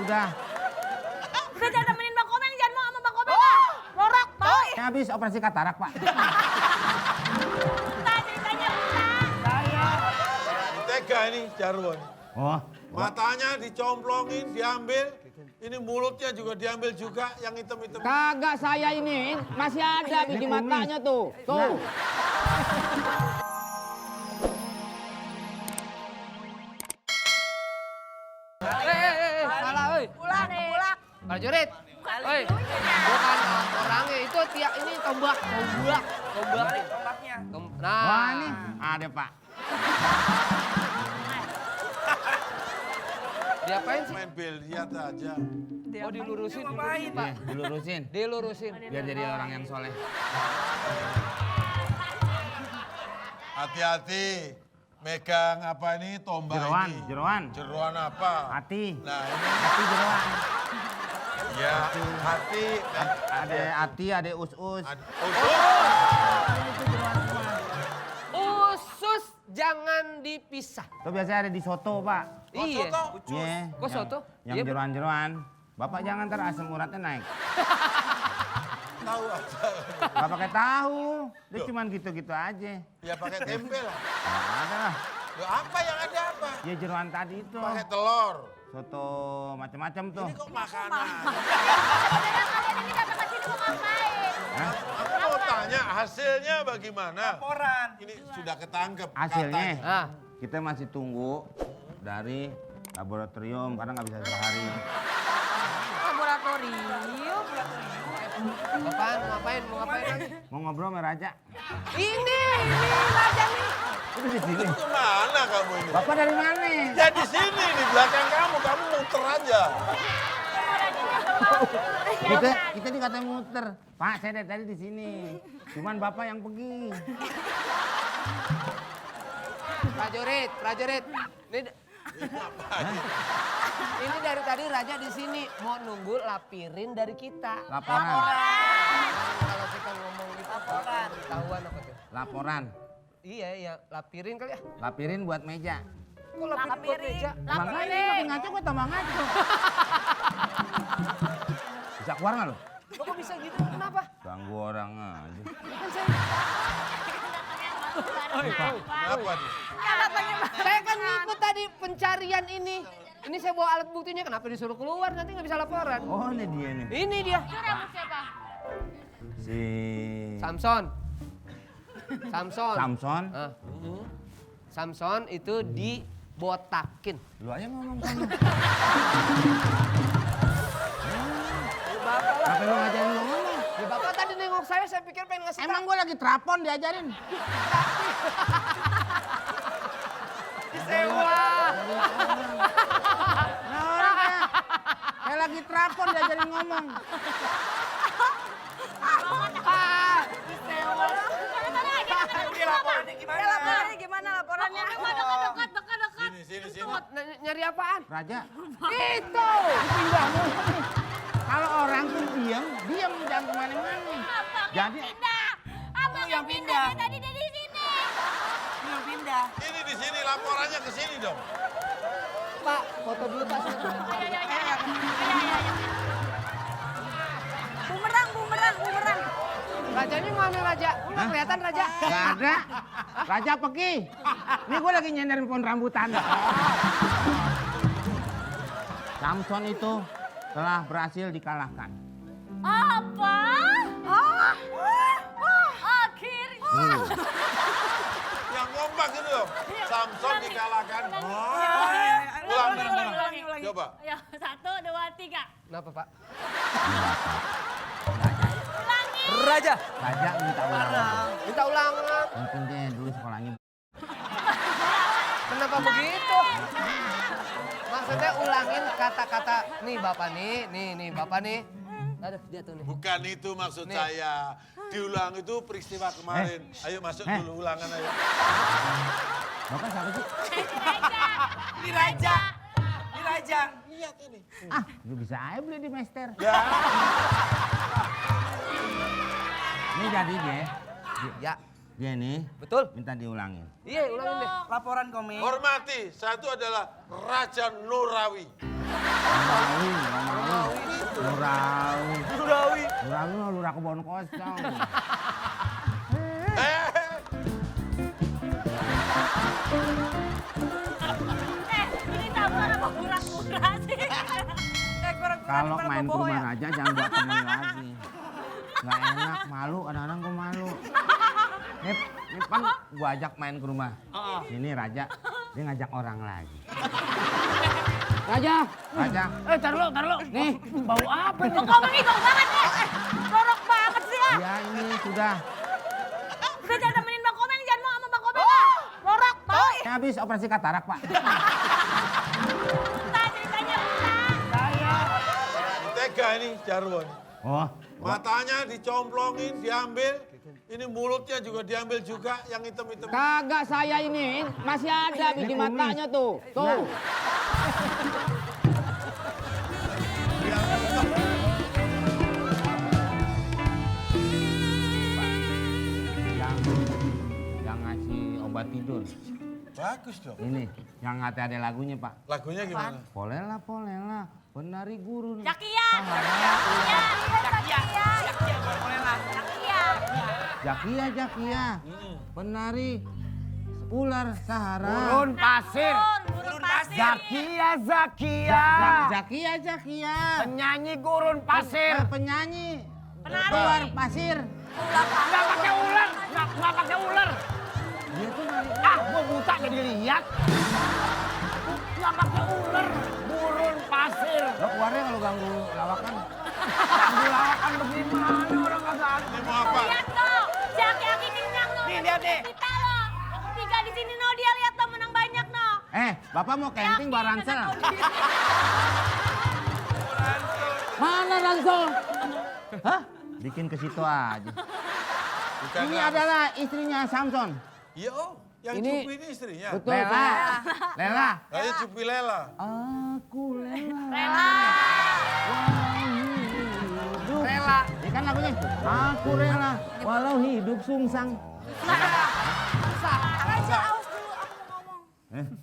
udah. Udah jangan temenin Bang Komeng, jangan mau sama Bang Komeng ah. Lorak, tau. Habis operasi katarak, Pak. Buta ceritanya buta. Tega ini Jarwo. Oh, Matanya dicomplongin, diambil. Ini mulutnya juga diambil juga, yang hitam-hitam. Kagak saya ini, masih ada biji matanya tuh. Tuh. Salah, woi. Pulang, pulang. Prajurit. Woi, bukan orangnya itu tiap ini tombak. Nah. wah nih ada, Pak. Diapain sih? Main biliar aja. Oh dilurusin, Pak. Iya, dilurusin. Dilurusin. Biar jadi orang yang soleh. Hati-hati. Megang apa ini tombak Jeroan, ini. jeroan. Jeroan apa? Hati. Nah ini Hati jeroan. ya hati. Ada hati, ada us-us. Usus jangan dipisah. Itu biasanya ada di soto, Pak. Iya. Iya. Kok soto? Yang Iya, jeroan-jeroan. Bapak jangan ntar asam uratnya naik. Tahu aja. Gak pakai tahu. Dia cuman gitu-gitu aja. Ya pakai tempe lah. Nggak ada lah. Ya apa yang ada apa? Ya jeroan tadi itu. Pakai telur. Soto macam-macam tuh. Ini kok makanan? Kalian ini datang ke sini mau ngapain? Hah? Aku mau tanya hasilnya bagaimana? Laporan. Ini sudah ketangkep. Hasilnya Ah, kita masih tunggu dari laboratorium karena nggak bisa sehari. Laboratorium. apaan? Mau ngapain? Mau ngapain lagi? Mau ngobrol sama Raja? Ini Raja nih. Itu di sini. Kemana kamu ini? Bapak dari mana? Ya di sini, di belakang kamu muter aja. Kita dikata muter. Pak, saya dari tadi di sini. Cuman Bapak yang pergi. Prajurit. Ini dari tadi Raja di sini mau nunggu lapirin dari kita. Laporan. Kalau kita ngomong gitu ketahuan apa tuh? Laporan. Iya, ya lapirin kali ya. Lapirin buat meja. Kok lapirin buat meja? Makanya makin ngaco gue tambah ngaco. Bisa keluar nggak lo? Lo kok bisa gitu? Kenapa? Ganggu orang aja. Kan saya... Apa nih? Saya kan ngikut tadi pencarian ini. Ini saya bawa alat buktinya, kenapa disuruh keluar? Nanti nggak bisa laporan. Oh ini dia nih. Ini dia. Rambut siapa? Si Samson. Samson. Ah. Samson itu dibotakin. Lu aja ngomong kamu. Bapak lah. Apa lu ngajarin lu ngomong? Ya bapak tadi nengok saya pikir pengen ngasih Emang gue lagi trapon diajarin. disewa. Nah orang kayak lagi trapon diajarin ngomong. Laporannya gimana? Laporannya dekat. Sini. Nyari apaan? Raja, Itu. pindahmu. Kalau orang tuh diam jangan kemana-mana. Jadi Abang yang pindah. Tadi dari sini. Belum pindah. Ini di sini, laporannya ke sini dong. Pak, foto dulu Pak. Bumerang. Raja ini mana Raja? Nggak kelihatan Raja. nggak ada. Raja pergi. Nih gue lagi nyenderin pohon rambutan. Samson itu telah berhasil dikalahkan. Apa? Akhirnya. Yang kompak itu loh. Samson dikalahkan. Ulang. Coba. Ya, 1, 2, 3. Kenapa Pak? Raja. Raja minta ulangan. Minta ulangan. Mungkin dia dulu sekolahnya. Kenapa begitu? Maksudnya ulangin kata-kata nih Bapak nih Bapak nih. Aduh jatuh nih. Bukan itu maksud Nih. saya. Diulang itu peristiwa kemarin. Ayo masuk dulu ulangan ayo. Bapak siapa sih? Di Raja. Lihat ini. Ah, lu bisa aja beli di Master. Ya. Ini jadi dia. Ya, Dia nih betul. minta diulangin. Iya ulangin deh. Laporan komik. Hormati, satu adalah Raja Nurawi. Lurawi mah lurah kebon kosong. Ini tabur apa kurang-kurang sih? Kalau main ke rumah Raja jangan buat temen lagi. Nggak enak, malu, kadang-kadang gue malu. Nih Pan, gue ajak main ke rumah. Sini Raja, dia ngajak orang lagi. Raja. Raja, Tar lu. Nih, bau apa nih? Kok ini bau banget nih? Jorok banget sih ya. ya ini sudah. Udah jangan temenin Bang Komeng, jangan mau sama Bang Komeng ah. Jorok, bau. Saya habis operasi katarak, Pak. Buta ceritanya, buta. Tega ini Jarwo. Oh, Matanya dicomplongin, diambil. Ini mulutnya juga diambil juga, yang hitam-hitam. Kagak saya ini, masih ada biji matanya tuh. Tuh. yang ngasih obat tidur. Bagus dong. Ini, yang ada lagunya, Pak. Lagunya gimana? Polela, penari gurun. Zakia. Jakia, penari ular Sahara. Gurun pasir. Gurun pasir. Jakia. Penyanyi gurun pasir. Penyanyi. Penari. Ular pasir. Nggak pakai ular. Nggak pakai ular. Dia tuh nari. Gua buta jadi lihat. Nggak pakai ular. Gurun pasir. Lo keluarnya kalau ganggu lawakan. Ganggu lawakan bagaimana orang kagak ada. Ini mau apa? Lihat tuh, Zakia kenyang tuh. Nih, lihat nih. Kita loh. Tiga di sini no, dia lihat tuh menang banyak no. Bapak mau camping bawa ransel. Mana Ransel? Hah? Bikin ke situ aja. Bukan Ini lah. adalah istrinya Samson. Iya, yang Ini- Cupi ini istrinya. Betul. Lela. Saya Cupi Lela. Aku Lela. Rela. Ini kan lagunya. Aku rela walau hidup sungsang. Raja, aus dulu aku mau ngomong.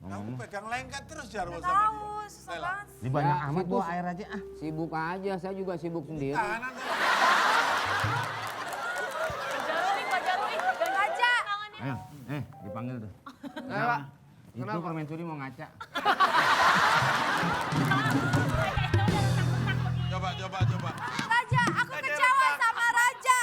Kamu pegang lengket terus Jarwo Nggak sama tahu, dia. susah Lela. banget. Ini banyak Ya, amat situ. bawa air aja ah. Sibuk aja, saya juga sibuk sendiri. Kanan. Raja, Ayo, dipanggil tuh. Kenapa? Itu permaisuri mau ngaca. Coba. Raja, aku kecewa sama Raja.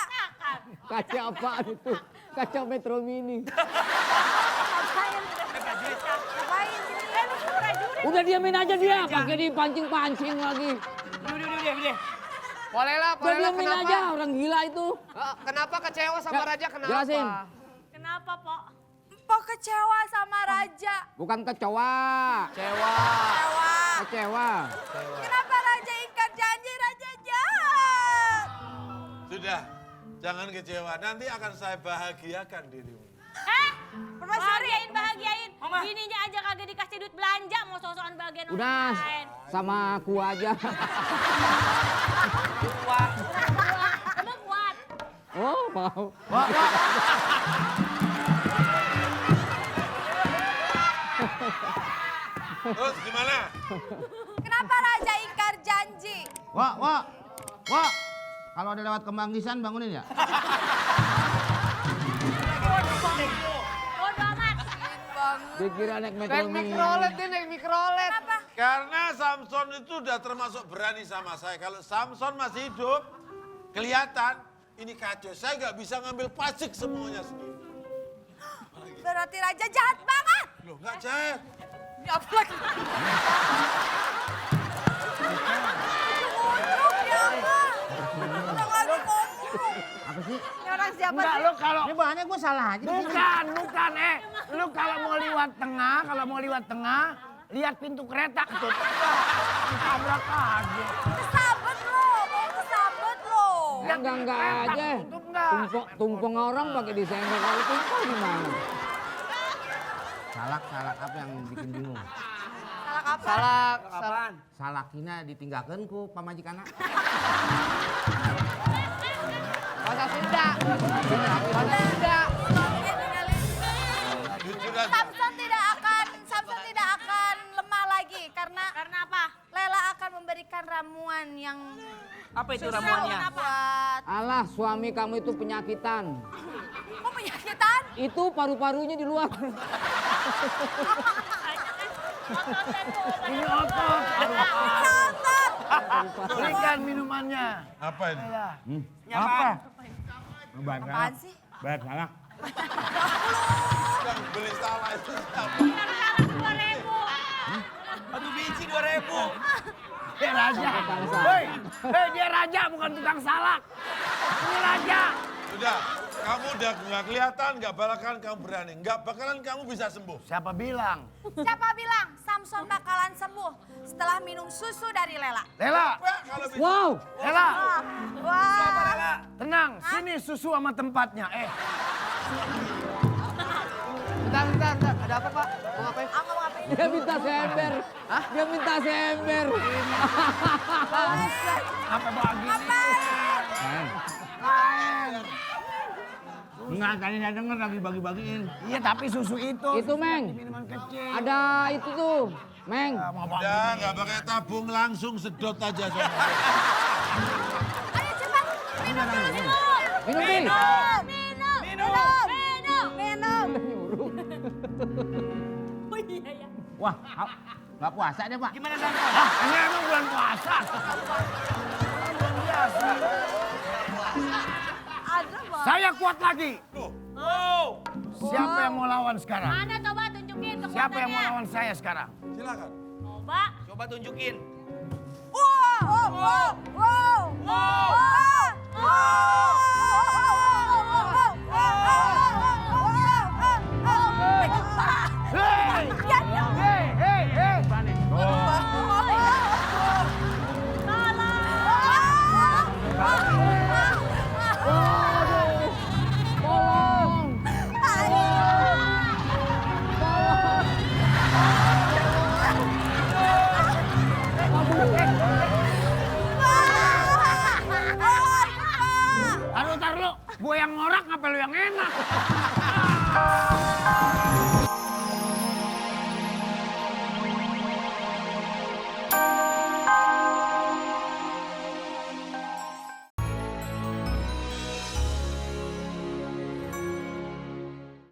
Kaca apaan itu? Kaca Metro Mini. Ngapain? Ngapain sini? Udah diamin aja dia, pakai dipancing-pancing lagi. Polela Udah diamin kenapa? aja, orang gila itu. Kenapa kecewa sama Ya, Raja? Kenapa? jelasin. Kenapa, Pok? Empok kecewa sama Raja. Bukan kecoa, Kecewa. Kecewa. kecewa. Kenapa Raja ingkar janji? Raja jahat. Sudah, jangan kecewa. Nanti akan saya bahagiakan dirimu. Bahagiain. Bininya aja kagak dikasih duit belanja, mau sosokan bagian Udah, orang lain. sama aku aja. Emang kuat. Oh, mau. Terus gimana? Kenapa Raja ingkar janji? Wah. Kalau ada lewat Kemanggisan bangunin ya. Bodo amat. Dikira naik Metro Naik Mini. mikrolet dia, naik mikrolet. Kenapa? Karena Samson itu udah termasuk berani sama saya. Kalau Samson masih hidup, kelihatan ini kacau. Saya nggak bisa ngambil pajak semuanya sendiri. Berarti Raja jahat banget. Loh, nggak jahat. Ini apa lagi? Ujung-ujung ya apa? Udah lagi ngomong. Apa sih? Ini orang siapa Enggak, sih? lu kalau Ini bahannya gue salah aja. bukan. Lu kalau mau liwat tengah, lihat pintu kereta ketutup. Tabrak aja. Kesabet lo, mau kesabet lo. Ya enggak aja. tutup enggak? Tumpeng orang pakai disenggol, kalau tumpeng gimana? Salak apa yang bikin bingung? Salah apa? Salah. Salakina ditinggalkan ku pamajikanna. Bahasa Sunda. Bahasa Sunda. Jujur aja. Samson tidak akan lemah lagi karena Karena apa? Lela Apa itu ramuannya? Buat Alah, suami kamu itu penyakitan. kok penyakitan? Itu paru-parunya di luar. Ini otot. Otot. Berikan minumannya. Apa ini? Ya. Apa? Baik Apaan sih? Baik salah. Yang beli salah itu siapa? Satu biji 2.000. Dia raja. Hei, dia raja bukan tukang salak. Ini raja. Udah, kamu udah nggak kelihatan, nggak bakalan kamu berani. Nggak bakalan kamu bisa sembuh. Siapa bilang? Siapa bilang Samson bakalan sembuh setelah minum susu dari Lela? Lela, Wah, kalau bisa. Wow, Lela. Wah. Tenang, sini susu sama tempatnya. bentar. Ada apa, Pak? Mau ngapain? Aku mau ngapain? Dia minta sember. Hah? Dia minta sember. Apa begini? Enggak, tadi saya denger lagi bagi-bagiin. Iya, tapi susu itu. Itu, Meng. Minuman kecil. Ada itu tuh, Meng. Udah, nggak pakai tabung, langsung sedot aja sama. Ayo cepat. Minum dulu, minum. Minum, Pi. Minum. Oh iya ya. Wah, nggak puasa deh, Pak. Gimana Samson? Ini emang bulan puasa. Bulan biasa. Ada Bang. Saya kuat lagi. Oh. Siapa yang mau lawan sekarang? Mana coba tunjukin kekuatannya. Siapa yang mau lawan saya sekarang? Silakan. Coba. Coba tunjukin. Hei! Hei! Tolong. Taruh. Gue yang ngorak, apa lu yang enak?